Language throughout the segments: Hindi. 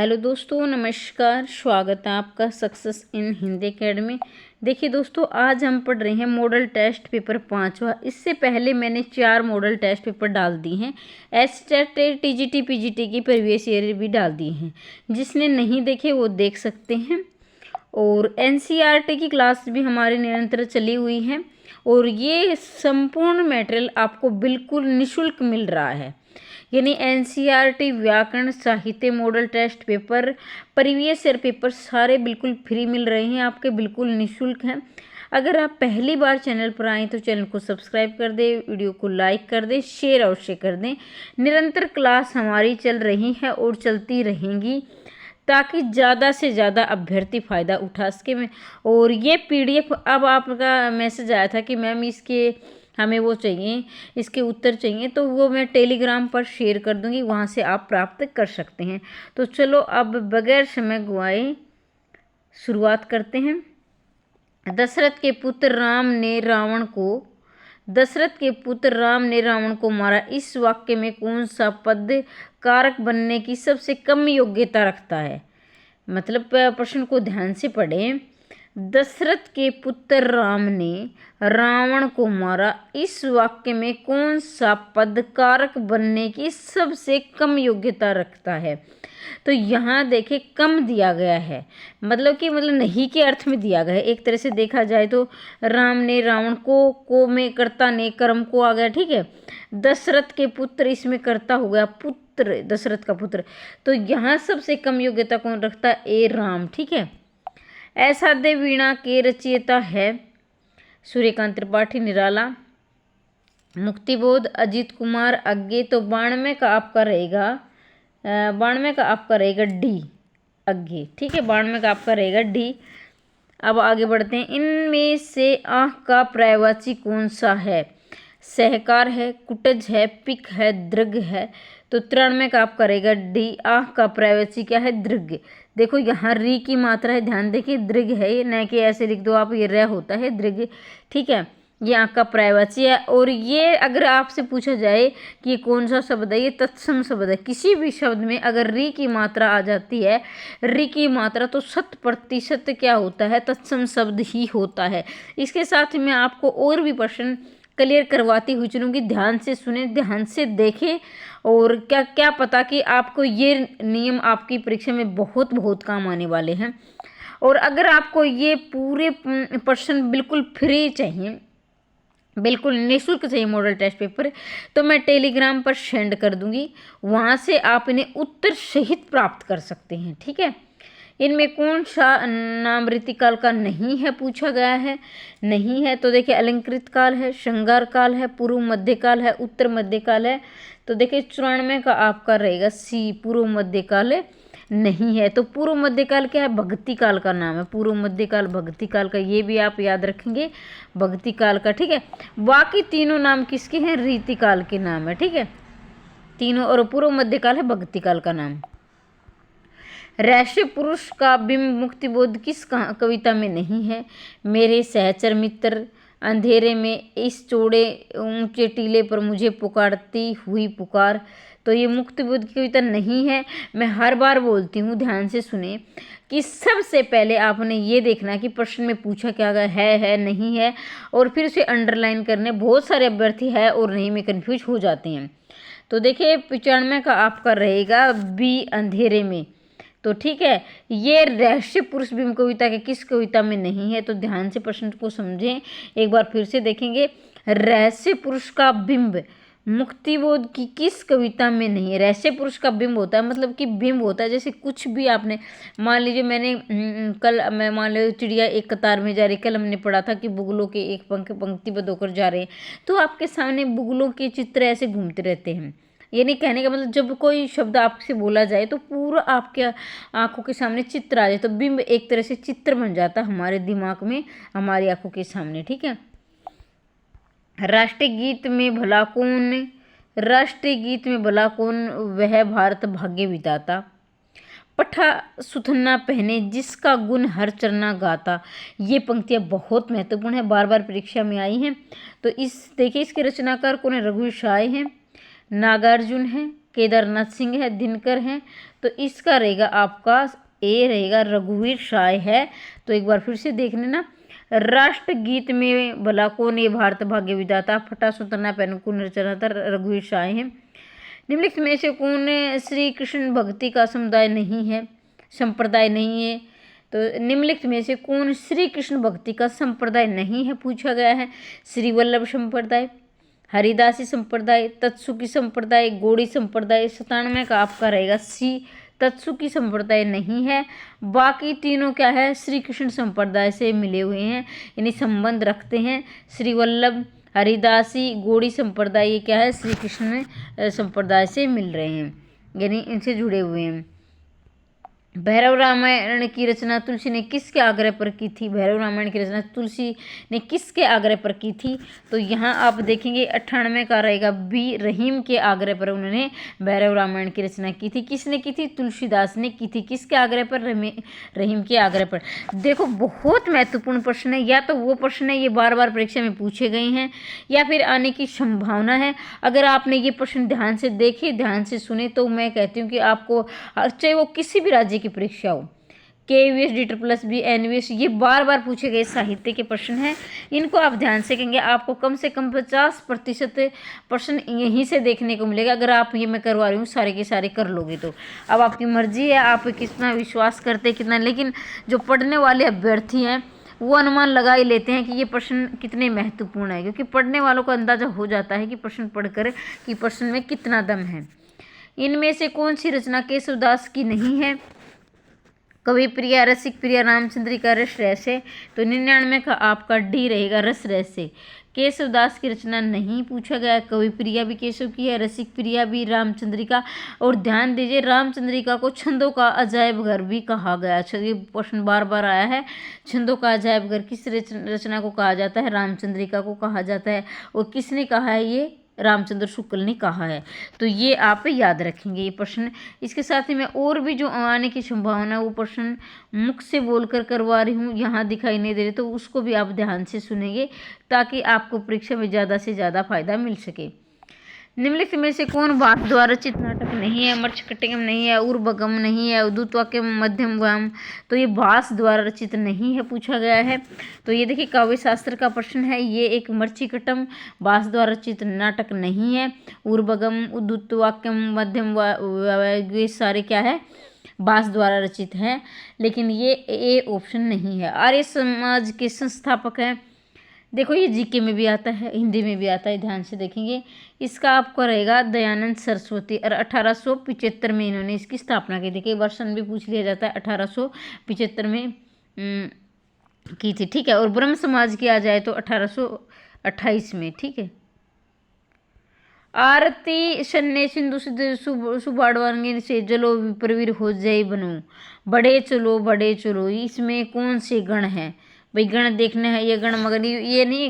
हेलो दोस्तों, नमस्कार। स्वागत है आपका सक्सेस इन हिंदी एकेडमी। देखिए दोस्तों, आज हम पढ़ रहे हैं मॉडल टेस्ट पेपर 5वां। इससे पहले मैंने 4 मॉडल टेस्ट पेपर डाल दिए हैं। एसटेट, टीजीटी, पीजीटी की प्रीवियस ईयर भी डाल दिए हैं। जिसने नहीं देखे वो देख सकते हैं। और एनसीईआरटी की क्लास भी हमारी निरंतर चली हुई है और ये संपूर्ण मटेरियल आपको बिल्कुल निःशुल्क मिल रहा है। यानी एनसीईआरटी, व्याकरण, साहित्य, model test paper, previous year paper सारे बिल्कुल फ्री मिल रहे हैं, आपके बिल्कुल निःशुल्क हैं। अगर आप पहली बार चैनल पर आएँ तो चैनल को सब्सक्राइब कर दें, वीडियो को लाइक कर दें, शेयर अवश्य कर दें। निरंतर क्लास हमारी चल रही है और चलती रहेंगी ताकि ज़्यादा से ज़्यादा अभ्यर्थी फ़ायदा उठा सके। में और ये पीडीएफ, अब आपका मैसेज आया था कि मैम इसके हमें वो चाहिए, इसके उत्तर चाहिए, तो वो मैं टेलीग्राम पर शेयर कर दूंगी, वहाँ से आप प्राप्त कर सकते हैं। तो चलो अब बगैर समय गवाए शुरुआत करते हैं। दशरथ के पुत्र राम ने रावण को मारा। इस वाक्य में कौन सा पद कारक बनने की सबसे कम योग्यता रखता है? मतलब प्रश्न को ध्यान से पढ़ें। दशरथ के पुत्र राम ने रावण को मारा। इस वाक्य में कौन सा पद कारक बनने की सबसे कम योग्यता रखता है? तो यहाँ देखिए कम दिया गया है, मतलब नहीं के अर्थ में दिया गया है। एक तरह से देखा जाए तो राम ने रावण को में कर्ता ने कर्म को आ गया, ठीक है। दशरथ के पुत्र, इसमें कर्ता हो गया पुत्र, दशरथ का पुत्र। तो यहाँ सबसे कम योग्यता कौन रखता है? ए राम, ठीक है। असाध्य वीणा के रचयिता है सूर्यकांत त्रिपाठी निराला। मुक्तिबोध अजीत कुमार अज्ञे। तो 92 का आपका रहेगा डी, अज्ञे, ठीक है। 92 का आपका रहेगा डी। अब आगे बढ़ते हैं। इनमें से आँख का पर्यायवाची कौन सा है? सहकार है, कुटज है, पिक है, दृग है। तो 93 का आपका रहेगा डी। आँख का पर्यायवाची क्या है? दृग। देखो यहाँ री की मात्रा है, ध्यान देखिए, दृग है ये, न कि ऐसे लिख दो आप, ये र होता है दृग, ठीक है। ये आँख का पर्यायवाची है। और ये अगर आपसे पूछा जाए कि ये कौन सा शब्द है, ये तत्सम शब्द है। किसी भी शब्द में अगर री की मात्रा आ जाती है, री की मात्रा, तो 100% क्या होता है? तत्सम शब्द ही होता है। इसके साथ मैं आपको और भी प्रश्न क्लियर करवाती हुई चलूँगी। ध्यान से सुने, ध्यान से देखें, और क्या पता कि आपको ये नियम आपकी परीक्षा में बहुत बहुत काम आने वाले हैं। और अगर आपको ये पूरे प्रश्न बिल्कुल फ्री चाहिए, बिल्कुल निःशुल्क चाहिए मॉडल टेस्ट पेपर, तो मैं टेलीग्राम पर सेंड कर दूंगी, वहाँ से आप इन्हें उत्तर सहित प्राप्त कर सकते हैं, ठीक है। इनमें कौन सा नाम रीतिकाल का नहीं है पूछा गया है? नहीं है तो देखिए अलंकृत काल है, श्रृंगार काल है, पूर्व मध्यकाल है, उत्तर मध्यकाल है। तो देखिए 94 का आपका रहेगा सी, पूर्व मध्यकाल नहीं है। तो पूर्व मध्यकाल क्या है? भक्ति काल का नाम है। पूर्व मध्यकाल भक्ति काल का, ये भी आप याद रखेंगे, भक्ति काल का, ठीक है। बाकी तीनों नाम किसके हैं? रीतिकाल के नाम है, ठीक है, तीनों। और पूर्व मध्यकाल है भक्ति काल का नाम। राष्ट्रीय पुरुष का बिंब मुक्तिबोध किस कविता में नहीं है? मेरे सहचर मित्र अंधेरे में इस चौड़े ऊंचे टीले पर मुझे पुकारती हुई पुकार। तो ये मुक्तिबोध की कविता नहीं है। मैं हर बार बोलती हूँ, ध्यान से सुने, कि सबसे पहले आपने ये देखना कि प्रश्न में पूछा क्या गया है, नहीं है, और फिर उसे अंडरलाइन करने। बहुत सारे अभ्यर्थी है और नहीं में कन्फ्यूज हो जाते हैं। तो देखिए 95 का आपका रहेगा बी, अंधेरे में। तो ठीक है, ये रहस्य पुरुष बिंब कविता के किस कविता में नहीं है? तो ध्यान से प्रश्न को समझें, एक बार फिर से देखेंगे। रहस्य पुरुष का बिंब मुक्तिबोध की किस कविता में नहीं है? रहस्य पुरुष का बिंब होता है, मतलब कि बिंब होता है, जैसे कुछ भी आपने मान लीजिए, मैं मान लो चिड़िया एक कतार में जा रही, कल हमने पढ़ा था कि बुगलों के एक पंक्तिबद्ध होकर जा रहे हैं, तो आपके सामने बुगलों के चित्र ऐसे घूमते रहते हैं। यानी कहने का मतलब, जब कोई शब्द आपसे बोला जाए तो पूरा आपके आंखों के सामने चित्र आ जाए, तो बिंब एक तरह से चित्र बन जाता है हमारे दिमाग में, हमारी आंखों के सामने, ठीक है। राष्ट्रीय गीत में भला कौन वह भारत भाग्य विधाता। पठा सुथना पहने जिसका गुण हर चरना गाता। ये पंक्तियाँ बहुत महत्वपूर्ण है, बार बार परीक्षा में आई हैं। तो देखिए इसके रचनाकार कौन है? रघुवीर साय हैं, नागार्जुन है, केदारनाथ सिंह है, दिनकर हैं, तो इसका रहेगा आपका ए रहेगा रघुवीर शाह है। तो एक बार फिर से देख लेना, राष्ट्रगीत में भला कौन ये भारत भाग्य विधाता, फटा सुतना पहन कौन रचनाता, रघुवीर शाह है। निम्नलिखित में से कौन श्री कृष्ण भक्ति का समुदाय नहीं है, संप्रदाय नहीं है। तो निम्नलिखित में से कौन श्री कृष्ण भक्ति का संप्रदाय नहीं है पूछा गया है। श्री वल्लभ संप्रदाय, हरिदासी संप्रदाय, तत्सुकी संप्रदाय, गौड़ी संप्रदाय। 97 का आपका रहेगा सी, तत्सुकी संप्रदाय नहीं है। बाकी तीनों क्या है, श्री कृष्ण संप्रदाय से मिले हुए हैं, यानी संबंध रखते हैं। श्री वल्लभ, हरिदासी, गौड़ी संप्रदाय ये क्या है, श्री कृष्ण संप्रदाय से मिल रहे हैं, यानी इनसे जुड़े हुए हैं। भैरव रामायण की रचना तुलसी ने किसके आग्रह पर की थी, भैरव रामायण की रचना तुलसी ने किसके आग्रह पर की थी। तो यहाँ आप देखेंगे 98 का रहेगा बी, रहीम के आग्रह पर उन्होंने भैरव रामायण की रचना की थी। किसने की थी, तुलसीदास ने की थी। किसके आग्रह पर, रहीम के आग्रह पर। देखो बहुत महत्वपूर्ण प्रश्न है, या तो वो प्रश्न है ये बार बार परीक्षा में पूछे गए हैं या फिर आने की संभावना है। अगर आपने ये प्रश्न ध्यान से देखे, ध्यान से सुने, तो मैं कहती हूँ कि आपको चाहे वो किसी भी राज्य की परीक्षा हो, KVS, DSSB, NVS, ये बार बार पूछे गए साहित्य के प्रश्न हैं। इनको आप ध्यान से करेंगे, आपको कम से कम 50% प्रश्न यहीं से देखने को मिलेगा। अगर आप ये मैं करवा रही हूँ सारे के सारे कर लोगे तो अब आपकी मर्जी है, आप कितना विश्वास करते कितना। लेकिन जो पढ़ने वाले अभ्यर्थी हैं वो अनुमान लगा ही लेते हैं कि ये प्रश्न कितने महत्वपूर्ण है, क्योंकि पढ़ने वालों को अंदाजा हो जाता है कि प्रश्न पढ़कर कि प्रश्न में कितना दम है। इनमें से कौन सी रचना केशवदास की नहीं है, कवि प्रिया, रसिक प्रिया, रामचंद्रिका, रस रहस्य। तो 99 का आपका डी रहेगा रस रहस्य। केशवदास की रचना नहीं पूछा गया, कवि प्रिया भी केशव की है, रसिक प्रिया भी, रामचंद्रिका। और ध्यान दीजिए रामचंद्रिका को छंदों का अजायब घर भी कहा गया। ये प्रश्न बार बार आया है, छंदों का अजायब घर किस रचना को कहा जाता है, रामचंद्रिका को कहा जाता है। और किसने कहा है, ये रामचंद्र शुक्ल ने कहा है। तो ये आप याद रखेंगे ये प्रश्न। इसके साथ ही मैं और भी जो आने की संभावना है वो प्रश्न मुख से बोलकर करवा रही हूँ, यहाँ दिखाई नहीं दे रहे, तो उसको भी आप ध्यान से सुनेंगे ताकि आपको परीक्षा में ज़्यादा से ज़्यादा फायदा मिल सके। निम्नलिखित में से कौन भास द्वारा रचित नाटक नहीं है, मर्चकटिगम नहीं है, उर्वगम नहीं है, उद्युत्वाक्यम, मध्यम व्याम। तो ये भास द्वारा रचित नहीं है पूछा गया है। तो ये देखिए काव्य शास्त्र का प्रश्न है, ये एक मर्चिकटम भास द्वारा रचित नाटक नहीं है। उर्वगम, उद्युत्वाक्यम, मध्यम ये सारे क्या है, भास द्वारा रचित हैं, लेकिन ये ए ऑप्शन नहीं है। आर्य समाज के संस्थापक हैं, देखो ये जीके में भी आता है, हिंदी में भी आता है, ध्यान से देखेंगे। इसका आपको रहेगा दयानंद सरस्वती, और 1875 में इन्होंने इसकी स्थापना की थी। कई बार सन भी पूछ लिया जाता है, 1875 में की थी, ठीक है। और ब्रह्म समाज की आ जाए तो 1828 में, ठीक है। आरती शन्ने सिंधु सुबाड़वांगे से जलो विप्रवीर हो जाए बनो, बड़े चलो, इसमें कौन से गण हैं भाई, गण देखने हैं। ये गण मगर ये नहीं, ये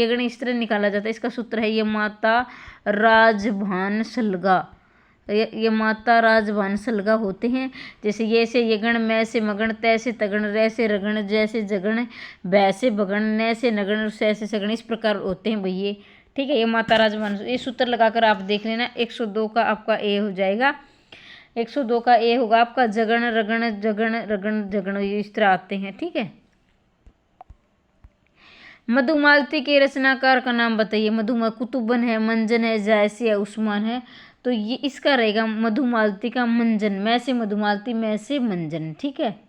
गण इस तरह निकाला जाता है, इसका सूत्र है ये माता राजभान सलगा, ये माता राजभान सलगा होते हैं। जैसे ये से ये गण, मैं से मगण, तय से तगण, रै से रगण, जैसे जगण, भै से भगण, नै से नगण, सै से सगण, इस प्रकार होते हैं भाई ये, ठीक है। ये माता राजभान, ये सूत्र लगाकर आप देख लेना। 102 का आपका ए हो जाएगा, 102 का ए होगा आपका जगण, रगण, जगण, रगण, जगण, ये इस तरह आते हैं, ठीक है। मधुमालती के रचनाकार का नाम बताइए। मधुमा कुतुबन है, मंजन है, जायसी है, उस्मान है। तो ये इसका रहेगा मधुमालती का मंजन, मैं से मधुमालती, मैं से मंजन, ठीक है।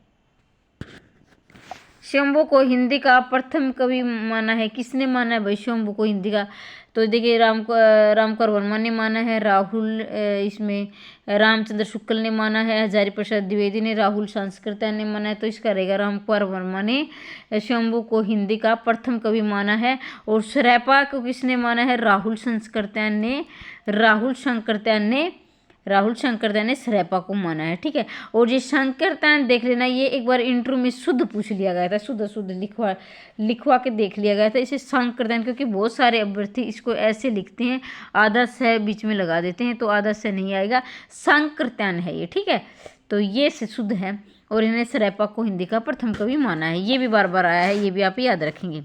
शंभू को हिंदी का प्रथम कवि माना है, किसने माना है भाई शंभू को हिंदी का। तो देखिए रामकर वर्मा ने माना है, राहुल इसमें रामचंद्र शुक्ल ने माना है, हजारी प्रसाद द्विवेदी ने, राहुल सांस्कृत्या ने माना है। तो इसका रहेगा रामकुमार वर्मा ने शंभू को हिंदी का प्रथम कवि माना है। और सरेपा को किसने माना है, राहुल शंकरत्यान ने सरेपा को माना है, ठीक है। और ये शंकरत्यान देख लेना, ये एक बार इंटरव्यू में शुद्ध पूछ लिया गया था, शुद्ध लिखवा के देख लिया गया था इसे शंकरत्यान, क्योंकि बहुत सारे अभ्यर्थी इसको ऐसे लिखते हैं, आधा स बीच में लगा देते हैं, तो आधा स नहीं आएगा, शंकरत्यान है ये, ठीक है। तो ये से शुद्ध है, और इन्हें सरेपा को हिंदी का प्रथम कवि माना है। ये भी बार बार आया है, ये भी आप याद रखेंगे।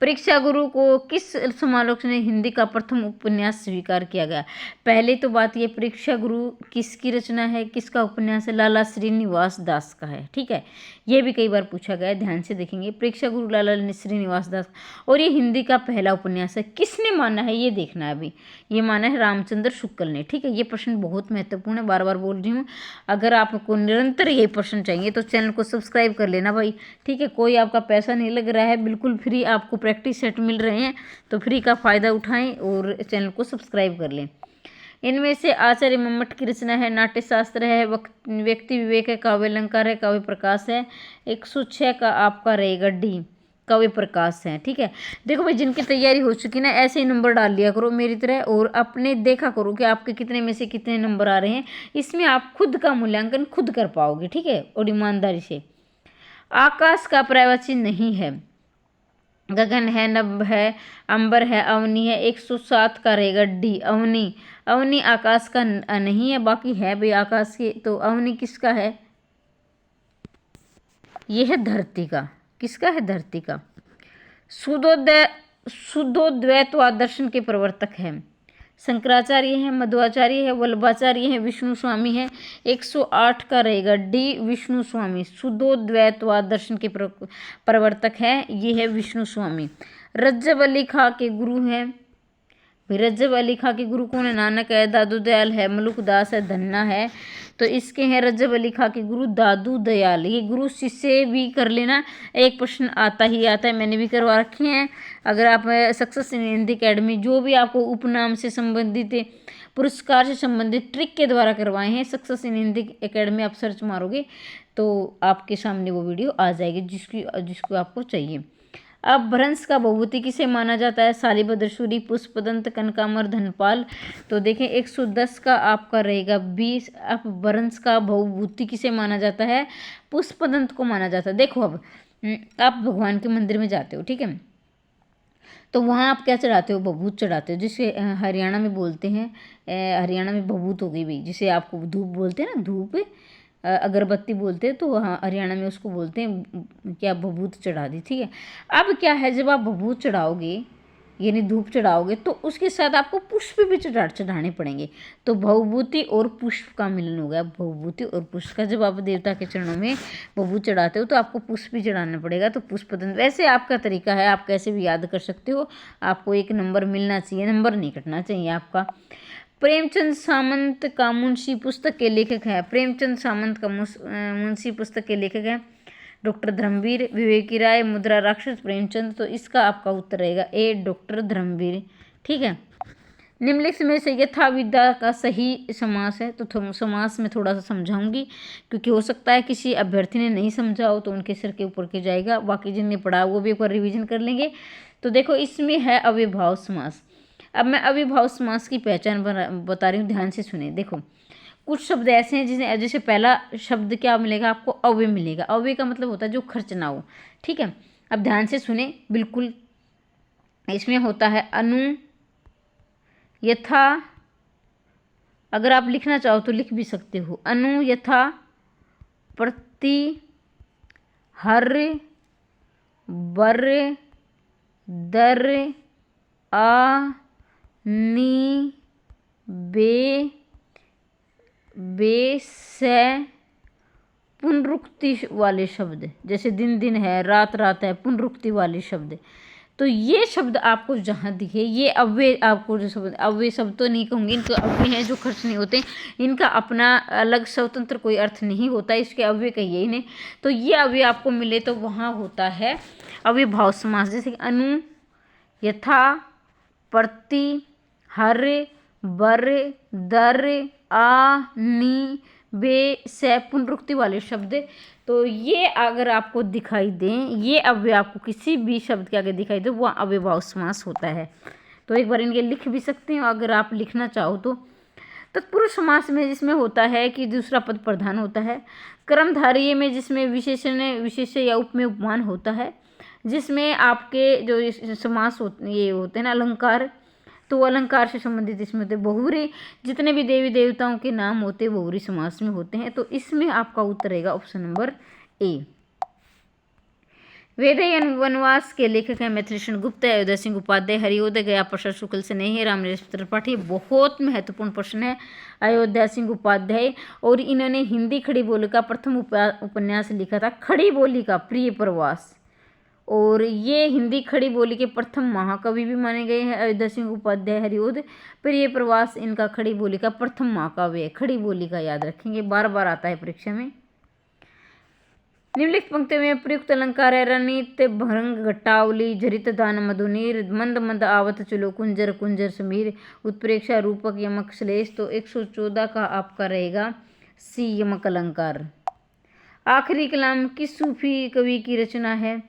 परीक्षा गुरु को किस समालोचना में हिंदी का प्रथम उपन्यास स्वीकार किया गया? पहले तो बात ये, परीक्षा गुरु किसकी रचना है, किसका उपन्यास है? लाला श्रीनिवास दास का है। ठीक है, ये भी कई बार पूछा गया है, ध्यान से देखेंगे। परीक्षा गुरु लाला श्रीनिवास दास, और ये हिंदी का पहला उपन्यास है। किसने माना है ये देखना है अभी। ये माना है रामचंद्र शुक्ल ने। ठीक है, ये प्रश्न बहुत महत्वपूर्ण है, बार बार बोल रही हूँ। अगर आपको निरंतर ये प्रश्न चाहिए तो चैनल को सब्सक्राइब कर लेना भाई। ठीक है, कोई आपका पैसा नहीं लग रहा है, बिल्कुल फ्री आपको प्रैक्टिस सेट मिल रहे हैं, तो फ्री का फ़ायदा उठाएं और चैनल को सब्सक्राइब कर लें। इनमें से आचार्य मम्मट की रचना है, नाट्यशास्त्र है, व्यक्ति विवेक है, काव्य अलंकार है, काव्य प्रकाश है। 106 का आपका रहेगा डी, काव्य प्रकाश है। ठीक है, देखो भाई, जिनकी तैयारी हो चुकी ना, ऐसे ही नंबर डाल लिया करो मेरी तरह, और अपने देखा करो कि आपके कितने में से कितने नंबर आ रहे हैं। इसमें आप खुद का मूल्यांकन खुद कर पाओगे। ठीक है, और ईमानदारी से। आकाश का पर्यायवाची नहीं है, गगन है, नभ है, अंबर है, अवनी है। 107 का रहेगा डी, अवनी। अवनी आकाश का नहीं है, बाकी है भाई आकाश के। तो अवनी किसका है? ये है धरती का। किसका है? धरती का। शुद्धोद्वैतवाद दर्शन के प्रवर्तक हैं, शंकराचार्य हैं, मध्वाचार्य है, वल्लभाचार्य है, विष्णु स्वामी है। 108 का रहेगा डी, विष्णु स्वामी। शुद्धोद्वैतवाद दर्शन के प्रवर्तक है, ये है विष्णु स्वामी। रज्जब अली खां के गुरु हैं, रज्जब अली खां के गुरु कौन है? नानक है, दादू दयाल है, मलुक दास है, धन्ना है। तो इसके हैं रज्जब अली खां के गुरु दादू दयाल। ये गुरु शिष्य भी कर लेना, एक प्रश्न आता ही आता है, मैंने भी करवा रखे हैं। अगर आप सक्सेस इन हिंदी अकेडमी, जो भी आपको उपनाम से संबंधित, पुरस्कार से संबंधित ट्रिक के द्वारा करवाए हैं, सक्सेस इन हिंदी अकेडमी आप सर्च मारोगे तो आपके सामने वो वीडियो आ जाएगी जिसको आपको चाहिए। अब भ्रंश का बहुभूति किसे माना जाता है? शालिभद्र सूरी, पुष्पदंत, कनकामर, धनपाल। तो देखें 110 का आपका रहेगा 20। अब भ्रंश का बहुभूति किसे माना जाता है? पुष्पदंत को माना जाता है। देखो अब आप भगवान के मंदिर में जाते हो, ठीक है, तो वहाँ आप क्या चढ़ाते हो? भभूत चढ़ाते हो, जिसे हरियाणा में बोलते हैं, हरियाणा में भभूत हो गई भाई, जिसे आपको धूप बोलते हैं ना, धूप अगरबत्ती बोलते हैं, तो वहाँ हरियाणा में उसको बोलते हैं क्या? भभूत चढ़ा दी। ठीक है, अब क्या है, जब आप भभूत चढ़ाओगे यानी धूप चढ़ाओगे तो उसके साथ आपको पुष्प भी चढ़ाने पड़ेंगे। तो भभूति और पुष्प का मिलन हो गया। भभूति और पुष्प का, जब आप देवता के चरणों में भभूत चढ़ाते हो तो आपको पुष्प भी चढ़ाना पड़ेगा। तो पुष्पदंत, वैसे आपका तरीका है, आप कैसे भी याद कर सकते हो, आपको एक नंबर मिलना चाहिए, नंबर नहीं कटना चाहिए आपका। प्रेमचंद सामंत का मुंशी पुस्तक के लेखक है, प्रेमचंद सामंत का मुंशी पुस्तक के लेखक है डॉक्टर धर्मवीर। विवेकी राय, मुद्रा राक्षस, प्रेमचंद। तो इसका आपका उत्तर रहेगा ए, डॉक्टर धर्मवीर। ठीक है, निम्नलिखित में से यथाविदा का सही समास है। तो समास में थोड़ा सा समझाऊंगी, क्योंकि हो सकता है किसी अभ्यर्थी ने नहीं समझा हो तो उनके सिर के ऊपर के जाएगा, बाकी जिनने पढ़ा वो भी एक बार रिविजन कर लेंगे। तो देखो, इसमें है अव्ययभाव समास। अब मैं अव्ययभाव समास की पहचान बता रही हूँ, ध्यान से सुने। देखो, कुछ शब्द ऐसे हैं जैसे पहला शब्द क्या मिलेगा आपको? अव्यय मिलेगा। अव्यय का मतलब होता है जो खर्च ना हो। ठीक है, अब ध्यान से सुने बिल्कुल। इसमें होता है अनु, यथा, अगर आप लिखना चाहो तो लिख भी सकते हो, अनु, यथा, प्रति, हर, बर, दर, आ, नी, बे, से, पुनरुक्ति वाले शब्द, जैसे दिन दिन है, रात रात है, पुनरुक्ति वाले शब्द। तो ये शब्द आपको जहाँ दिखे, ये अव्यय, आपको जो शब्द, अव्यय शब्द तो नहीं कहूँगी, इनको अव्यय हैं जो खर्च नहीं होते, इनका अपना अलग स्वतंत्र कोई अर्थ नहीं होता, इसके अव्यय कहिए इन्हें। तो ये अव्यय आपको मिले तो वहाँ होता है अव्ययभाव समास। जैसे अनु, यथा, प्रति, हर, बर, दर, आ, नी, बे, से, पुनरुक्ति वाले शब्द। तो ये अगर आपको दिखाई दें, ये अव्यय आपको किसी भी शब्द के आगे दिखाई दे, वह अव्ययभाव समास होता है। तो एक बार इनके लिख भी सकते हैं अगर आप लिखना चाहो तो। तत्पुरुष समास में जिसमें होता है कि दूसरा पद प्रधान होता है। कर्मधारय में जिसमें विशेषण, विशेष्य या उपमेय उपमान होता है, जिसमें आपके जो समास ये होते हैं ना, अलंकार, तो अलंकार से संबंधित इसमें होते। बहुव्रीहि, जितने भी देवी देवताओं के नाम होते हैं बहुव्रीहि समास में होते हैं। तो इसमें आपका उत्तर रहेगा ऑप्शन नंबर ए। वेदयन वनवास के लेखक हैं मैथिलीशरण गुप्त, अयोध्या सिंह उपाध्याय, हरिओदय गया प्रसाद शुक्ल से नहीं है, रामनरेश त्रिपाठी। बहुत महत्वपूर्ण प्रश्न है, अयोध्या सिंह उपाध्याय। और इन्होंने हिंदी खड़ी बोली का प्रथम उपन्यास लिखा था, खड़ी बोली का प्रिय प्रवास। और ये हिंदी खड़ी बोली के प्रथम महाकवि भी माने गए हैं अयोध्या सिंह उपाध्याय। हरिओदय प्रिय प्रवास इनका खड़ी बोली का प्रथम महाकाव्य है। खड़ी बोली का याद रखेंगे, बार बार आता है परीक्षा में। निम्नलिखित पंक्तियों में प्रयुक्त अलंकार है, रणनीत भरंग घटावली, झरित दान मधुनीर, मंद मंद आवत चलो, कुंजर कुंजर समीर, उत्प्रेक्षा रूपक यमक श्लेष। तो 114 का आपका रहेगा सी यमक अलंकार। आखिरी कलाम किस सूफी कवि की रचना है?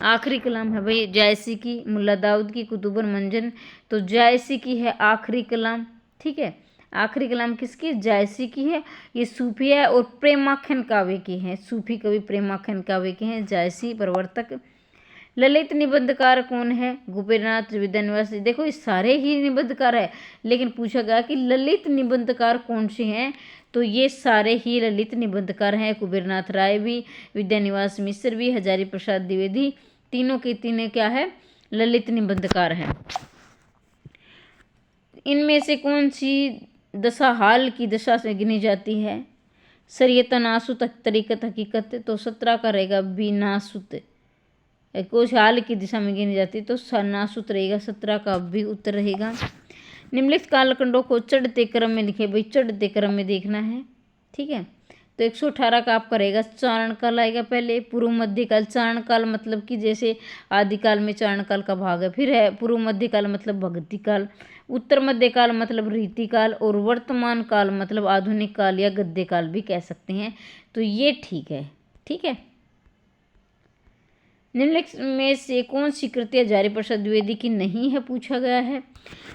आखिरी कलाम है भाई जायसी की, मुल्ला दाऊद की, कुतुबर मंजन। तो जायसी की है आखिरी कलाम, ठीक है। आखिरी कलाम किसकी? जायसी की है। ये सूफी है और प्रेमाख्यान काव्य की है, सूफी कवि प्रेमाख्यान काव्य के हैं जायसी प्रवर्तक। ललित निबंधकार कौन है? कुबेरनाथ विद्यानिवास। देखो ये सारे ही निबंधकार है, लेकिन पूछा गया कि ललित निबंधकार कौन से हैं, तो ये सारे ही ललित निबंधकार हैं। कुबेरनाथ राय भी, विद्यानिवास मिश्र भी, हजारी प्रसाद द्विवेदी, तीनों के तीनों क्या है? ललित निबंधकार हैं। इनमें से कौन सी दशा हाल की दशा से गिनी जाती है? शरीयत, नासुत, तरीकत, हकीकत। तो 17 का रहेगा बी नासुत। कुछ हाल की दिशा में गिनी जाती है तो नासुत रहेगा, 17 का भी उत्तर रहेगा। निम्नलिखित कालखंडों को चढ़ते क्रम में लिखे, भाई चढ़ते क्रम में देखना है, ठीक है। तो 118 का आपका रहेगा चारण काल आएगा पहले, पूर्व मध्यकाल। चारण काल मतलब कि जैसे आदिकाल में चारण काल का भाग है, फिर है पूर्व मध्यकाल मतलब भक्ति काल, उत्तर मध्यकाल मतलब रीतिकाल, और वर्तमान काल मतलब आधुनिक काल या गद्य काल भी कह सकते हैं। तो ये ठीक है, ठीक है। निम्नलिखित में से कौन सी कृति हजारी प्रसाद द्विवेदी की नहीं है, पूछा गया है।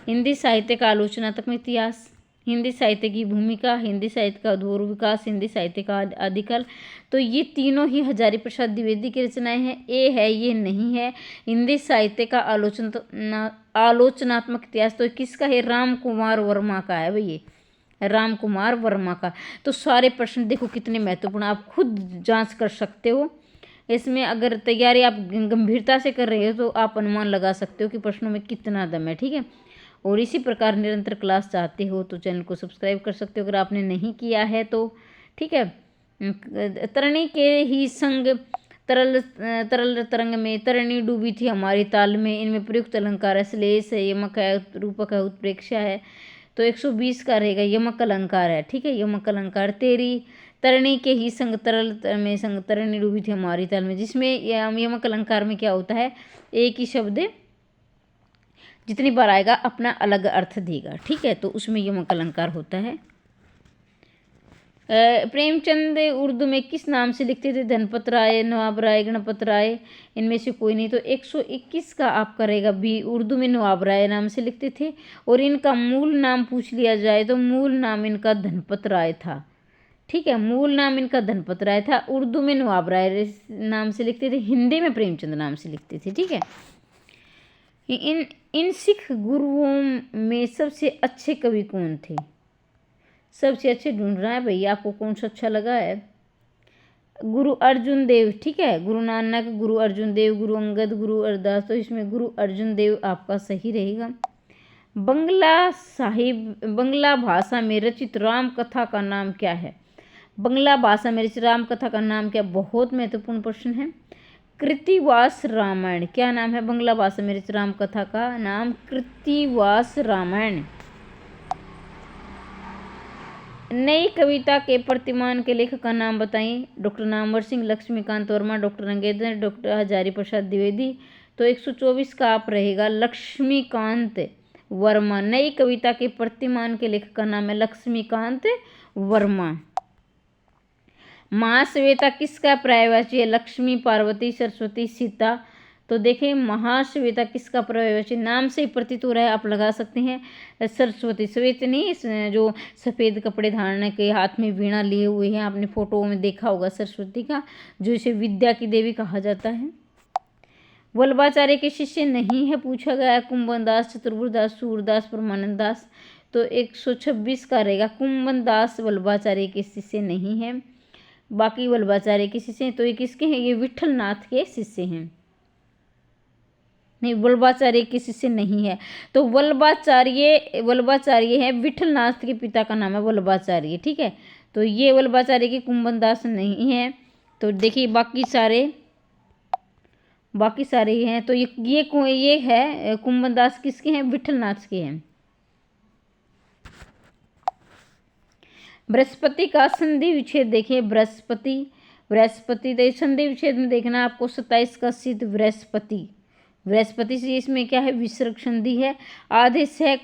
हिंदी साहित्य का आलोचनात्मक इतिहास, हिंदी साहित्य की भूमिका, हिंदी साहित्य का अधूर विकास, हिंदी साहित्य का आदिकाल। तो ये तीनों ही हजारी प्रसाद द्विवेदी की रचनाएं हैं। ए है, ये नहीं है। हिंदी साहित्य का आलोचनात्मक इतिहास तो किसका है? राम कुमार वर्मा का है भाई, ये राम कुमार वर्मा का। तो सारे प्रश्न देखो कितने महत्वपूर्ण, आप खुद जांच कर सकते हो। इसमें अगर तैयारी आप गंभीरता से कर रहे हो तो आप अनुमान लगा सकते हो कि प्रश्नों में कितना दम है, ठीक है। और इसी प्रकार निरंतर क्लास चाहते हो तो चैनल को सब्सक्राइब कर सकते हो अगर आपने नहीं किया है तो, ठीक है। तरणी के ही संग तरल तरल तरंग में, तरणी डूबी थी हमारी ताल में, इनमें प्रयुक्त अलंकार है श्लेष है, यमक है, रूपक है, उत्प्रेक्षा है। तो 120 का रहेगा यमक अलंकार है, ठीक है। यमक अलंकार तेरी तरणी के ही संग तरल में संग तरणी डूबी थी हमारी ताल में, जिसमें यमक अलंकार में क्या होता है? एक ही शब्द जितनी बार आएगा अपना अलग अर्थ देगा, ठीक है। तो उसमें यमक अलंकार होता है। प्रेमचंद उर्दू में किस नाम से लिखते थे? धनपत राय, नवाब राय, गणपत राय। इनमें से कोई नहीं। तो 121 का आपका रहेगा बी, उर्दू में नवाब राय नाम से लिखते थे। और इनका मूल नाम पूछ लिया जाए तो मूल नाम इनका धनपत राय था, ठीक है। मूल नाम इनका धनपत राय था, उर्दू में नवाब राय नाम से लिखते थे, हिंदी में प्रेमचंद नाम से लिखते थे, ठीक है। इन सिख गुरुओं में सबसे अच्छे कवि कौन थे? सबसे अच्छे ढूंढ रहा है भैया, आपको कौन सा अच्छा लगा है? गुरु अर्जुन देव, ठीक है। गुरु नानक, गुरु अर्जुन देव, गुरु अंगद, गुरु अरदास। तो इसमें गुरु अर्जुन देव आपका सही रहेगा। बंगला भाषा में रचित राम कथा का नाम क्या है? बंगला भाषा में रचित राम कथा का नाम क्या? बहुत महत्वपूर्ण प्रश्न है। कृत्तिवास रामायण। क्या नाम है बंगला भाषा में रचित राम कथा का नाम? कृत्तिवास रामायण। नई कविता के प्रतिमान के लेखक का नाम बताइए। डॉक्टर नामवर सिंह, लक्ष्मीकांत वर्मा, डॉक्टर अंगेदर, डॉक्टर हजारी प्रसाद द्विवेदी। तो 124 का आप रहेगा लक्ष्मीकांत वर्मा। नई कविता के प्रतिमान के लेखक का नाम है लक्ष्मीकांत वर्मा। महाश्वेता किसका पर्यायवाची है? लक्ष्मी, पार्वती, सरस्वती, सीता। तो देखें महाश्वेता किसका पर्यायवाची? नाम से ही प्रतीत हो रहा है, आप लगा सकते हैं सरस्वती। श्वेत नहीं, जो सफ़ेद कपड़े धारण के, हाथ में वीणा लिए हुए हैं, आपने फोटो में देखा होगा सरस्वती का, जो इसे विद्या की देवी कहा जाता है। वल्लभाचार्य के शिष्य नहीं है, पूछा गया है। कुंभन दास, चतुर्भुज दास, सूरदास, परमानंद दास। तो 126 का रहेगा कुंभन दास वल्लभाचार्य के शिष्य नहीं है, बाकी वल्लभाचार्य के शिष्य हैं। तो ये किसके हैं? ये विठल नाथ के शिष्य हैं। नहीं, वल्लभाचार्य किसी से नहीं है। तो वल्लभाचार्य है विठलनाथ के पिता का नाम है वल्लभाचार्य, ठीक है। तो ये वल्लभाचार्य के कुंभन दास नहीं है। तो देखिए बाकी सारे हैं। तो ये है कुंभन दास किसके हैं, विठलनाथ के हैं। बृहस्पति का संधि विच्छेद देखिए, बृहस्पति तो संधि विच्छेद में देखना आपको 27 का सिद्ध बृहस्पति से इसमें क्या है, विसर्ग संधि है। आधे सह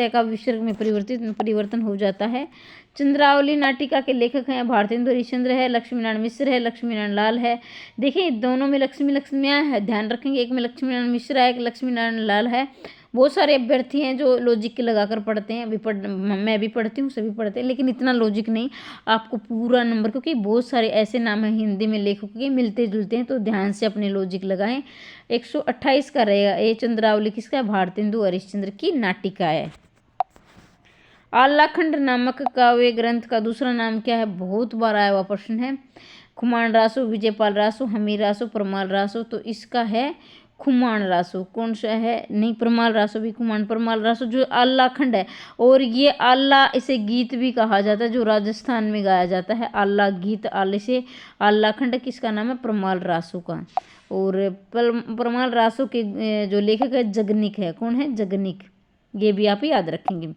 का विसर्ग में परिवर्तन हो जाता है। चंद्रावली नाटिका के लेखक हैं भारतेंदु हरिश्चंद्र है, लक्ष्मीनारायण मिश्र है, लक्ष्मीनारायण लाल है। देखिए दोनों में लक्ष्मियाँ है, ध्यान रखेंगे, एक में लक्ष्मीनारायण मिश्र है, एक लक्ष्मीनारायण लाल है। बहुत सारे अभ्यर्थी हैं जो लॉजिक के लगाकर पढ़ते हैं, मैं भी पढ़ती हूँ, सभी पढ़ते हैं, लेकिन इतना लॉजिक नहीं, आपको पूरा नंबर, क्योंकि बहुत सारे ऐसे नाम हैं हिंदी में लेखकों के मिलते जुलते हैं, तो ध्यान से अपने लॉजिक लगाएं। 128 का रहेगा। ये चंद्रावली किसका है, भारतेंदु हरिश्चंद्र की नाटिका है। आल्लाखंड नामक काव्य ग्रंथ का दूसरा नाम क्या है, बहुत बार आया हुआ प्रश्न है। खुमान रासो, विजयपाल रासो, हमीर रासो, परमाल रासो। तो इसका है खुमान रासो। कौन सा है, नहीं, परमाल रासो भी खुमान, परमाल रासो जो आल्लाखंड है। और ये आल्ला, इसे गीत भी कहा जाता है जो राजस्थान में गाया जाता है, आल्ला गीत, आल्ले से आल्लाखंड किसका नाम है, परमाल रासो का। और परमाल रासो के जो लेखक है जगनिक है। कौन है, जगनिक, ये भी आप याद रखेंगे।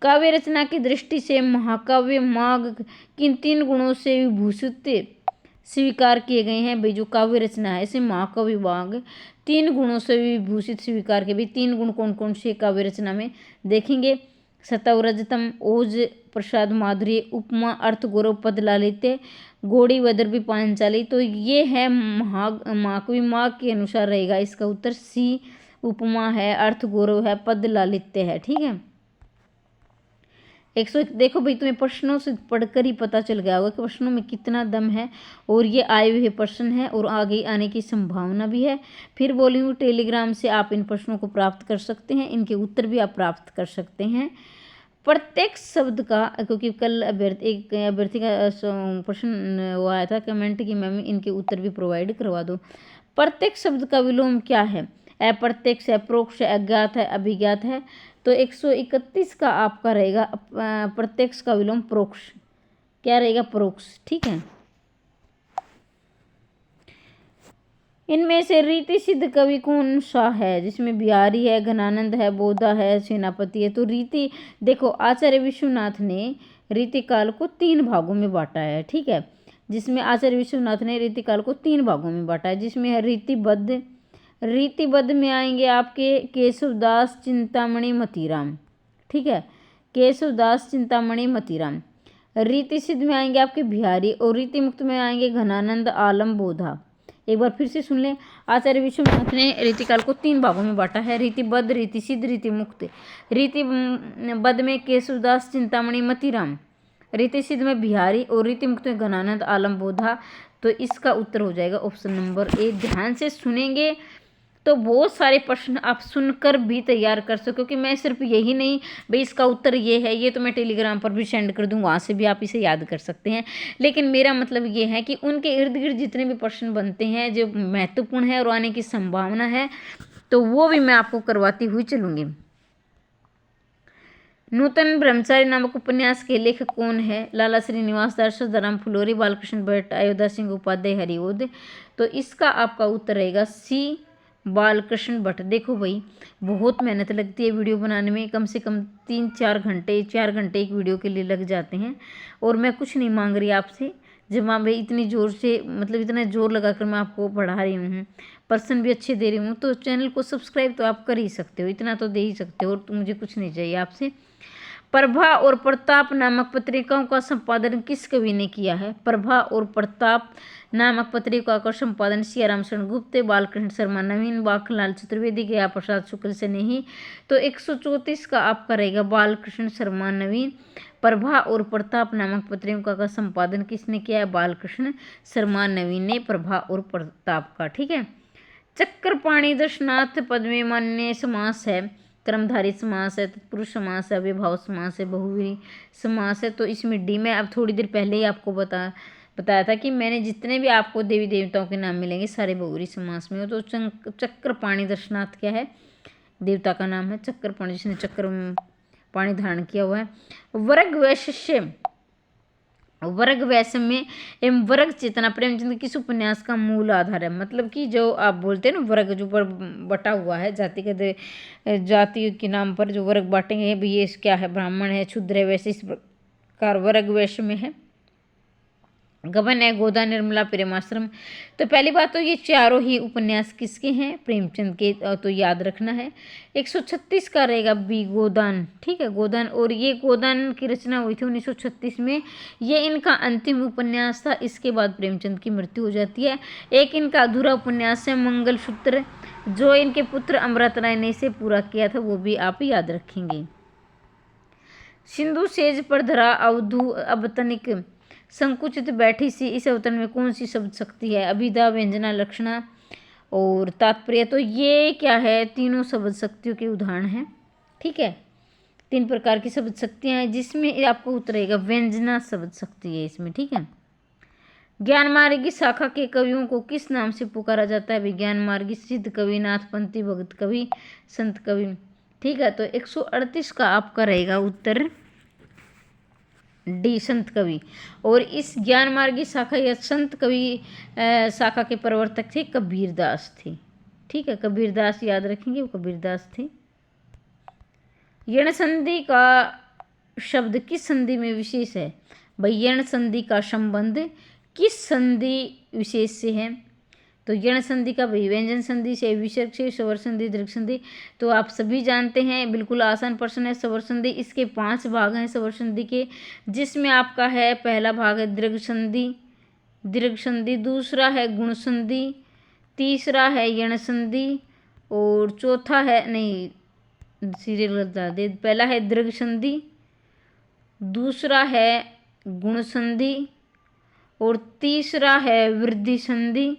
काव्य रचना की दृष्टि से महाकाव्य माघ किन 3 गुणों से विभूषित स्वीकार किए गए हैं। भाई जो काव्य रचना है इसे महाकाव्य माघ 3 गुणों से विभूषित स्वीकार के। भाई 3 गुण कौन कौन से काव्य रचना में देखेंगे, सतव रजतम, ओज प्रसाद माधुर्य, उपमा अर्थ गौरव पद लालित्य, गोड़ी वदर्भी पांचाली। तो ये है महाकाव्य माघ के अनुसार रहेगा इसका उत्तर सी, उपमा है, अर्थ गौरव है, पद लालित्य है, ठीक है। 100 देखो भाई, तुम्हें प्रश्नों से पढ़कर ही पता चल गया होगा कि प्रश्नों में कितना दम है, और ये आए हुए प्रश्न है और आगे आने की संभावना भी है। फिर बोलूँगी टेलीग्राम से आप इन प्रश्नों को प्राप्त कर सकते हैं, इनके उत्तर भी आप प्राप्त कर सकते हैं। प्रत्येक शब्द का, क्योंकि कल एक अभ्यर्थी का प्रश्न वो आया था कमेंट की, मैम इनके उत्तर भी प्रोवाइड करवा दो। प्रत्येक शब्द का विलोम क्या है, अप्रत्यक्ष है, प्रोक्ष है, अज्ञात है, अभिज्ञात है। तो 131 का आपका रहेगा प्रत्यक्ष का विलोम प्रोक्ष, क्या रहेगा, प्रोक्ष, ठीक है। इनमें से रीति सिद्ध कवि कौन सा है, जिसमें बिहारी है, घनानंद है, बोधा है, सेनापति है। तो रीति देखो, आचार्य विश्वनाथ ने रीतिकाल को 3 भागों में बांटा है, ठीक है। जिसमें आचार्य विश्वनाथ ने रीतिकाल को 3 भागों में बांटा है, जिसमें है रीतिबद्ध में आएंगे आपके केशवदास, चिंतामणि, मतीराम, ठीक है, केशवदास, चिंतामणि, मतीराम। रीति सिद्ध में आएंगे आपके बिहारी, और रीति मुक्त में आएंगे घनानंद, आलम, बोधा। एक बार फिर से सुन लें, आचार्य विश्वनाथ ने रीतिकाल को 3 भागों में बांटा है, रीतिबद्ध, रीति सिद्ध, रीति मुक्त। रीतिबद्ध में केशवदास, चिंतामणि, मतीराम, रीति सिद्ध में बिहारी, और रीति मुक्त में घनानंद, आलम, बोधा। तो इसका उत्तर हो जाएगा ऑप्शन नंबर ए। ध्यान से सुनेंगे तो बहुत सारे प्रश्न आप सुनकर भी तैयार कर सको, क्योंकि मैं सिर्फ यही नहीं भाई इसका उत्तर ये है, ये तो मैं टेलीग्राम पर भी सेंड कर दूँ, वहाँ से भी आप इसे याद कर सकते हैं। लेकिन मेरा मतलब ये है कि उनके इर्द गिर्द जितने भी प्रश्न बनते हैं जो महत्वपूर्ण है और आने की संभावना है, तो वो भी मैं आपको करवाती हुई चलूँगी। नूतन ब्रह्मचारी नामक उपन्यास के लेखक कौन है, लाला श्रीनिवास दास, सदाराम फुलोरी, बालकृष्ण भट्ट, अयोध्या सिंह उपाध्याय, हरिओद। तो इसका आपका उत्तर रहेगा सी, बालकृष्ण भट्ट। देखो भाई, बहुत मेहनत लगती है वीडियो बनाने में, कम से कम 4 घंटे एक वीडियो के लिए लग जाते हैं, और मैं कुछ नहीं मांग रही आपसे। जब मैं भाई इतनी ज़ोर से, मतलब इतना ज़ोर लगाकर मैं आपको पढ़ा रही हूँ, पर्सन भी अच्छे दे रही हूँ, तो चैनल को सब्सक्राइब तो आप कर ही सकते हो, इतना तो दे ही सकते हो, तो मुझे कुछ नहीं चाहिए आपसे। प्रभा और प्रताप नामक पत्रिकाओं का संपादन किस कवि ने किया है, प्रभा और प्रताप नामक पत्रिका का संपादन सियाराम शरण गुप्त, बालकृष्ण शर्मा नवीन, बांखलाल चतुर्वेदी, गया प्रसाद शुक्ल से नहीं। तो 134 का आपका रहेगा बालकृष्ण शर्मा नवीन। प्रभा और प्रताप नामक पत्रिका का संपादन किसने किया है, बालकृष्ण शर्मा नवीन ने प्रभा और प्रताप का, ठीक है। चक्रपाणि दर्शनाथ पद में मान्य समास है, कर्मधारी समास है, तत्पुरुष समास है, अव्ययभाव समास है, बहुव्रीहि समास है। तो इसमें डी में अब थोड़ी देर पहले ही आपको बता बताया था कि मैंने जितने भी आपको देवी देवताओं के नाम मिलेंगे सारे बहुरी समास में हो। तो चक्रपाणि दर्शनाथ क्या है, देवता का नाम है चक्रपाणि, जिसने चक्र पाणी धारण किया हुआ है। वर्ग वैश्य, वर्ग वैषम्य एवं वर्ग चेतना प्रेमचंद किस उपन्यास का मूल आधार है। मतलब कि जो आप बोलते हैं ना वर्ग जो बटा हुआ है जाति के, जाति के नाम पर जो वर्ग बांटेंगे भाई ये क्या है, ब्राह्मण है, शूद्र है, वैसे इस प्रकार वर्ग वैषम्य है। गबन है, गोदा, निर्मला, प्रेमाश्रम। तो पहली बात तो ये चारों ही उपन्यास किसके हैं, प्रेमचंद के, तो याद रखना है। 136 का रहेगा बी गोदान, ठीक है गोदान। और ये गोदान की रचना हुई थी 1936 में। ये इनका अंतिम उपन्यास था, इसके बाद प्रेमचंद की मृत्यु हो जाती है। एक इनका अधूरा उपन्यास है मंगलसूत्र, जो इनके पुत्र अमृत राय ने इसे पूरा किया था, वो भी आप याद रखेंगे। सिंधु सेज पर धरा अवधु अब तनिक संकुचित बैठी सी, इस अवतरण में कौन सी शब्द शक्ति है, अभिधा, व्यंजना, लक्षणा और तात्पर्य। तो ये क्या है, तीनों शब्द शक्तियों के उदाहरण हैं, ठीक है। 3 प्रकार की शब्द शक्तियाँ हैं, जिसमें आपको उतरेगा व्यंजना शब्द शक्ति है इसमें, ठीक है। ज्ञान मार्गी शाखा के कवियों को किस नाम से पुकारा जाता है, विज्ञान मार्गी, सिद्ध कवि, नाथपंथी, भगत कवि, संत कवि, ठीक है। तो 138 का आपका रहेगा उत्तर डी संत कवि। और इस ज्ञान मार्गी शाखा या संत कवि शाखा के प्रवर्तक थे कबीरदास थे, ठीक है। कबीरदास याद रखेंगे, वो कबीरदास थे। यण संधि का शब्द किस संधि में विशेष है, भाई यण संधि का संबंध किस संधि विशेष से है, तो यण संधि का भाई व्यंजन संधि से, विसर्ग से, स्वर संधि, दीर्घ संधि। तो आप सभी जानते हैं, बिल्कुल आसान प्रश्न है। स्वर संधि, इसके 5 भाग हैं स्वर संधि के, जिसमें आपका है पहला भाग है दीर्घ संधि, दीर्घ संधि, दूसरा है गुण संधि, तीसरा है यण संधि और चौथा है, नहीं सीरियल बता दे, पहला है दीर्घ संधि, दूसरा है गुण संधि और तीसरा है वृद्धि संधि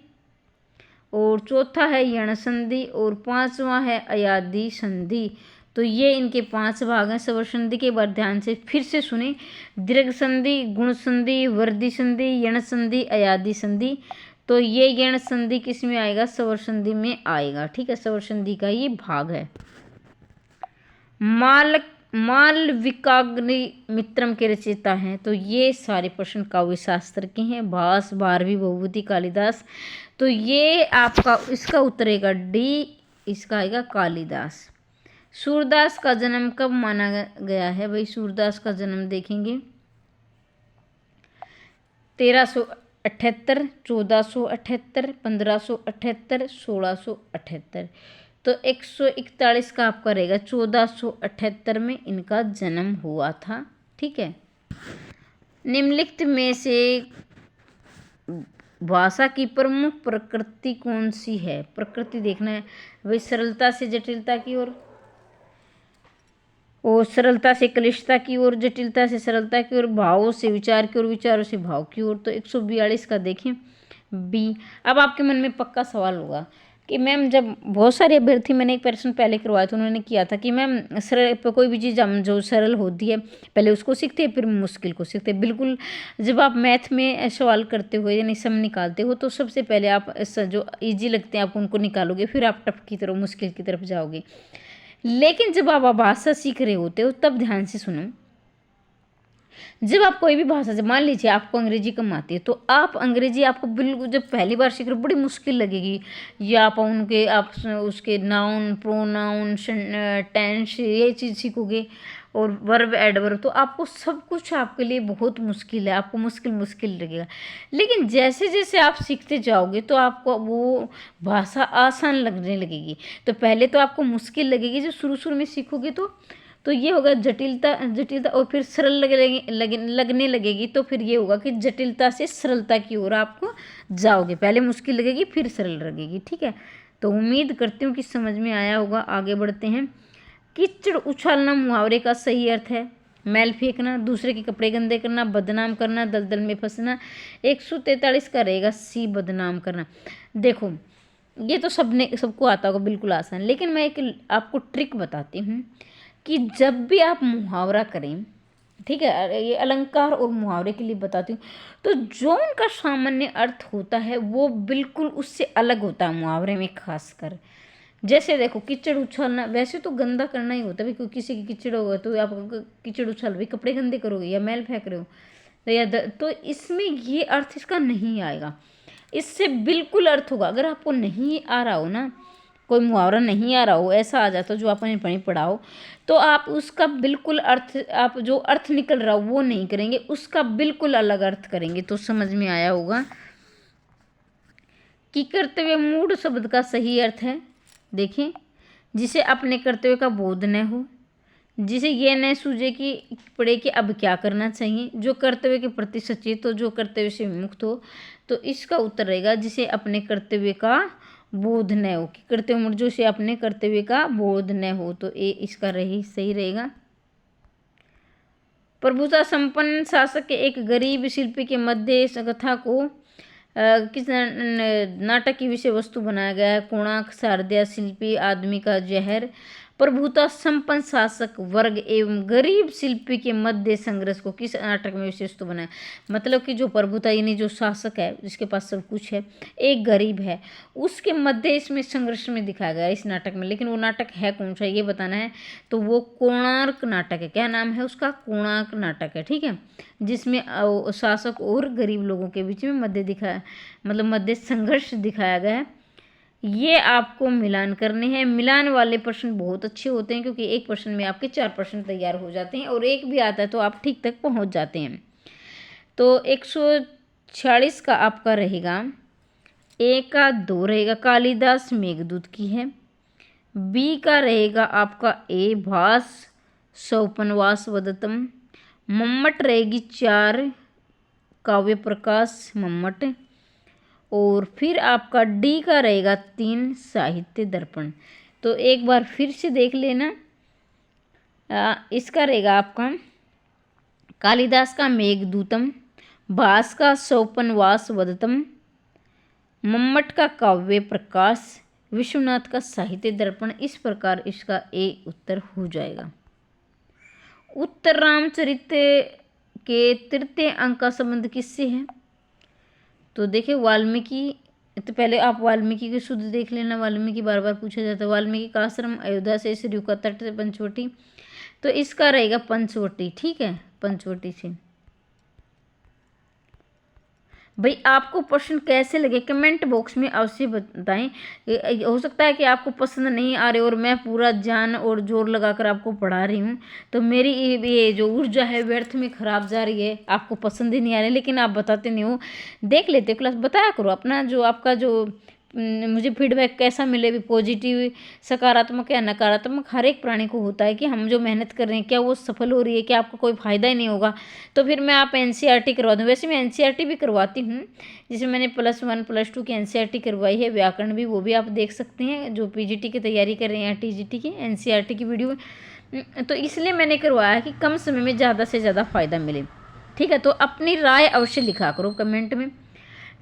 और चौथा है यण संधि और 5वां है अयादि संधि। तो ये इनके 5 भाग हैं स्वर संधि के। बार ध्यान से फिर से सुने, दीर्घ संधि, गुण संधि, वृद्धि संधि, यण संधि, अयादि संधि। तो ये यण संधि किस में आएगा, स्वर संधि में आएगा, ठीक है। स्वर संधि का ये भाग है। मालविकाग्निमित्रम के रचयिता हैं, तो ये सारे प्रश्न काव्य शास्त्र के हैं, भास, भारवी, भभूति, कालिदास। तो ये आपका इसका उत्तरेगा डी, इसका आएगा कालिदास। सूरदास का जन्म कब माना गया है, भाई सूरदास का जन्म देखेंगे 1378, 1478, 1578, 1678। तो 141 का आपका रहेगा 1478 में इनका जन्म हुआ था, ठीक है। निम्नलिखित में से भाषा की प्रमुख प्रकृति कौन सी है, प्रकृति देखना है भाई, सरलता से जटिलता की ओर, और सरलता से क्लिष्टता की ओर, जटिलता से सरलता की ओर, भावों से विचार की ओर, विचारों से भाव की ओर। तो 142 का देखें बी। अब आपके मन में पक्का सवाल होगा कि मैम, जब बहुत सारे अभ्यर्थी, मैंने एक प्रश्न पहले करवाया था, उन्होंने किया था कि मैम सरल कोई भी चीज़ हम जो सरल होती है पहले उसको सीखते हैं फिर मुश्किल को सीखते हैं। बिल्कुल, जब आप मैथ में सवाल करते हो यानी सम निकालते हो तो सबसे पहले आप जो ईजी लगते हैं आप उनको निकालोगे, फिर आप टफ की तरफ, मुश्किल की तरफ जाओगे। लेकिन जब आप भाषा सीख रहे होते हो तब ध्यान से सुनो, जब आप कोई भी भाषा से, मान लीजिए आपको अंग्रेजी कम आती है, तो आप अंग्रेजी आपको बिल्कुल जब पहली बार सीख रहे हो बड़ी मुश्किल लगेगी, या आप उसके नाउन, प्रोनाउन, टेंस ये चीज़ सीखोगे और वर्ब, एडवर्ब, तो आपको सब कुछ आपके लिए बहुत मुश्किल है, आपको मुश्किल लगेगा। लेकिन जैसे जैसे आप सीखते जाओगे तो आपको वो भाषा आसान लगने लगेगी। तो पहले तो आपको मुश्किल लगेगी, जो शुरू में सीखोगे तो ये होगा जटिलता और फिर सरल लगने लगेगी। तो फिर ये होगा कि जटिलता से सरलता की ओर आपको जाओगे, पहले मुश्किल लगेगी फिर सरल लगेगी, ठीक है। तो उम्मीद करती हूँ कि समझ में आया होगा। आगे बढ़ते हैं। कीचड़ उछालना मुहावरे का सही अर्थ है, मैल फेंकना, दूसरे के कपड़े गंदे करना, बदनाम करना, दलदल में फंसना। 143 का रहेगा सी, बदनाम करना। देखो ये तो सबको आता होगा, बिल्कुल आसान। लेकिन मैं एक आपको ट्रिक बताती हूँ कि जब भी आप मुहावरा करें, ठीक है, ये अलंकार और मुहावरे के लिए बताती हूँ। तो जो उनका सामान्य अर्थ होता है वो बिल्कुल उससे अलग होता है मुहावरे में खासकर। जैसे देखो, कीचड़ उछालना वैसे तो गंदा करना ही होता है भाई, क्योंकि किसी की कीचड़ होगा तो आप कीचड़ उछाल भाई, कपड़े गंदे करोगे या मैल फेंक रहे हो तो इसमें ये अर्थ इसका नहीं आएगा। इससे बिल्कुल अर्थ होगा। अगर आपको नहीं आ रहा हो ना, कोई मुहावरा नहीं आ रहा हो, ऐसा आ जाता जो आपने नहीं पढ़ा हो, तो आप उसका बिल्कुल अर्थ, आप जो अर्थ निकल रहा हो वो नहीं करेंगे, उसका बिल्कुल अलग अर्थ करेंगे। तो समझ में आया होगा कि कर्तव्य मूढ़ शब्द का सही अर्थ है, देखिए, जिसे अपने कर्तव्य का बोध न हो, जिसे ये न सूझे कि पड़े कि अब क्या करना चाहिए, जो कर्तव्य के प्रति सचेत हो, जो कर्तव्य से विमुक्त हो। तो इसका उत्तर रहेगा जिसे अपने कर्तव्य का बोध न हो, कि कर्तव्य मूढ़ जो से अपने कर्तव्य का बोध न हो। तो ये इसका सही रहेगा। प्रभुता संपन्न शासक के एक गरीब शिल्पी के मध्य इस कथा को किस नाटक की विषय वस्तु बनाया गया है। कोणार्क शारदीय शिल्पी आदमी का जहर। प्रभुता संपन्न शासक वर्ग एवं गरीब शिल्पी के मध्य संघर्ष को किस नाटक में विशेष वस्तु बनाया। मतलब कि जो प्रभुता यानी जो शासक है जिसके पास सब कुछ है, एक गरीब है, उसके मध्य इसमें संघर्ष में दिखाया गया है इस नाटक में। लेकिन वो नाटक है कौन सा ये बताना है। तो वो कोणार्क नाटक है। क्या नाम है उसका? कोणार्क नाटक है। ठीक है, जिसमें शासक और गरीब लोगों के बीच में मध्य दिखाया, मतलब मध्य संघर्ष दिखाया गया है। ये आपको मिलान करने हैं। मिलान वाले प्रश्न बहुत अच्छे होते हैं, क्योंकि एक प्रश्न में आपके 4 प्रश्न तैयार हो जाते हैं, और एक भी आता है तो आप ठीक तक पहुंच जाते हैं। तो 146 का आपका रहेगा, ए का 2 रहेगा कालिदास मेघदूत की है। बी का रहेगा आपका ए भास सौपनवास वदतम। मम्मट रहेगी 4 काव्य प्रकाश मम्मट। और फिर आपका डी का रहेगा 3 साहित्य दर्पण। तो एक बार फिर से देख लेना। इसका रहेगा आपका कालिदास का मेघदूतम, भास का सौपनवास वदतम, मम्मट का काव्य प्रकाश, विश्वनाथ का साहित्य दर्पण। इस प्रकार इसका ए उत्तर हो जाएगा। उत्तर रामचरित के तृतीय अंक का संबंध किससे है? तो देखिए वाल्मीकि, तो पहले आप वाल्मीकि के शुद्ध देख लेना। वाल्मीकि बार बार पूछा जाता है। वाल्मीकि का आश्रम अयोध्या से सरयू का तट से पंचवटी। तो इसका रहेगा पंचवटी। ठीक है, पंचवटी से। भाई आपको प्रश्न कैसे लगे कमेंट बॉक्स में अवश्य बताएं। हो सकता है कि आपको पसंद नहीं आ रहे और मैं पूरा जान और जोर लगाकर आपको पढ़ा रही हूँ, तो मेरी ये जो ऊर्जा है व्यर्थ में खराब जा रही है, आपको पसंद ही नहीं आ रही, लेकिन आप बताते नहीं हो। देख लेते हो क्लास, बताया करो अपना जो आपका जो मुझे फीडबैक कैसा मिले भी, पॉजिटिव सकारात्मक या नकारात्मक, हर एक प्राणी को होता है कि हम जो मेहनत कर रहे हैं क्या वो सफल हो रही है, क्या आपको कोई फ़ायदा ही नहीं होगा। तो फिर मैं आप एनसीईआरटी करवा दूँ। वैसे मैं एनसीईआरटी भी करवाती हूँ, जिसमें मैंने +1 +2 की एनसीईआरटी करवाई है, व्याकरण भी, वो भी आप देख सकते हैं जो पीजीटी की तैयारी कर रहे हैं या टीजीटी की, एनसीईआरटी की वीडियो। तो इसलिए मैंने करवाया कि कम समय में ज़्यादा से ज़्यादा फ़ायदा मिले। ठीक है, तो अपनी राय अवश्य लिखा करो कमेंट में।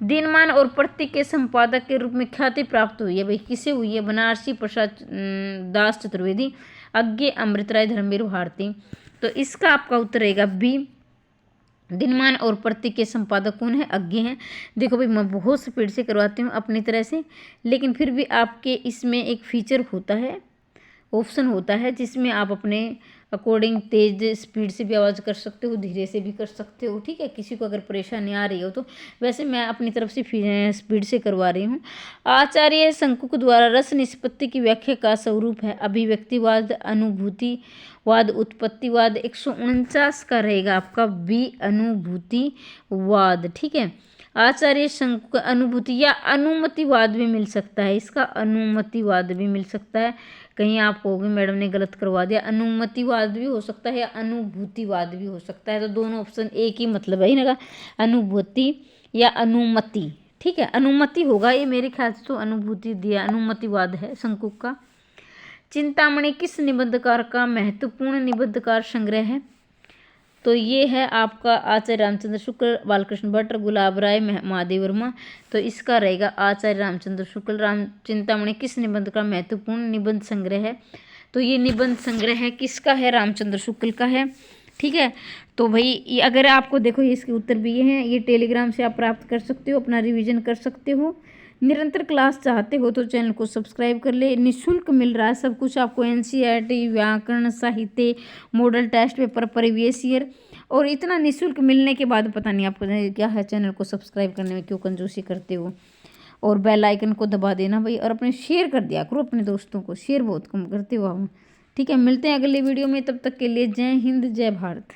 दिनमान और प्रतीक के संपादक के रूप में ख्याति प्राप्त हुई है भाई, किसे हुई है? बनारसी प्रसाद दास चतुर्वेदी, अज्ञे अमृत राय धर्मवीर भारती। तो इसका आपका उत्तर रहेगा बी। दिनमान और प्रतीक के संपादक कौन है? अज्ञे हैं। देखो भाई मैं बहुत स्पीड से करवाती हूँ अपनी तरह से, लेकिन फिर भी आपके इसमें एक फीचर होता है, ऑप्शन होता है, जिसमें आप अपने अकॉर्डिंग तेज स्पीड से भी आवाज़ कर सकते हो, धीरे से भी कर सकते हो। ठीक है, किसी को अगर परेशानी आ रही हो तो। वैसे मैं अपनी तरफ से स्पीड से करवा रही हूँ। आचार्य शंकुक द्वारा रस निष्पत्ति की व्याख्या का स्वरूप है अभिव्यक्तिवाद, अनुभूतिवाद, उत्पत्तिवाद। 149 का रहेगा आपका बी, अनुभूतिवाद। ठीक है, आचार्य शंकुक अनुभूति या अनुमतिवाद भी मिल सकता है, इसका अनुमतिवाद भी मिल सकता है। कहीं आप कहोगे मैडम ने गलत करवा दिया, अनुमतिवाद भी हो सकता है या अनुभूतिवाद भी हो सकता है। तो दोनों ऑप्शन एक ही मतलब है ना, अनुभूति या अनुमति। ठीक है, अनुमति होगा ये मेरे ख्याल से, तो अनुभूति दिया, अनुमतिवाद है शंकुक का। चिंतामणि किस निबंधकार का महत्वपूर्ण निबंधकार संग्रह है? तो ये है आपका आचार्य रामचंद्र शुक्ल, बालकृष्ण भट्ट, गुलाब राय, महादेव वर्मा। तो इसका रहेगा आचार्य रामचंद्र शुक्ल। चिंतामणि किस निबंध का महत्वपूर्ण निबंध संग्रह है? तो ये निबंध संग्रह है किसका है? रामचंद्र शुक्ल का है। ठीक है। तो भाई ये अगर आपको देखो ये इसके उत्तर भी ये हैं, ये टेलीग्राम से आप प्राप्त कर सकते हो, अपना रिवीजन कर सकते हो। निरंतर क्लास चाहते हो तो चैनल को सब्सक्राइब कर ले, निःशुल्क मिल रहा है सब कुछ आपको, एनसीईआरटी, व्याकरण, साहित्य, model test paper, previous year, और इतना निःशुल्क मिलने के बाद पता नहीं आपको क्या है, चैनल को सब्सक्राइब करने में क्यों कंजूसी करते हो। और बेल आइकन को दबा देना भाई, और अपने शेयर कर दिया करो अपने दोस्तों को, शेयर बहुत कम करते हो आप। ठीक है, मिलते हैं अगले वीडियो में, तब तक के लिए जय हिंद जय भारत।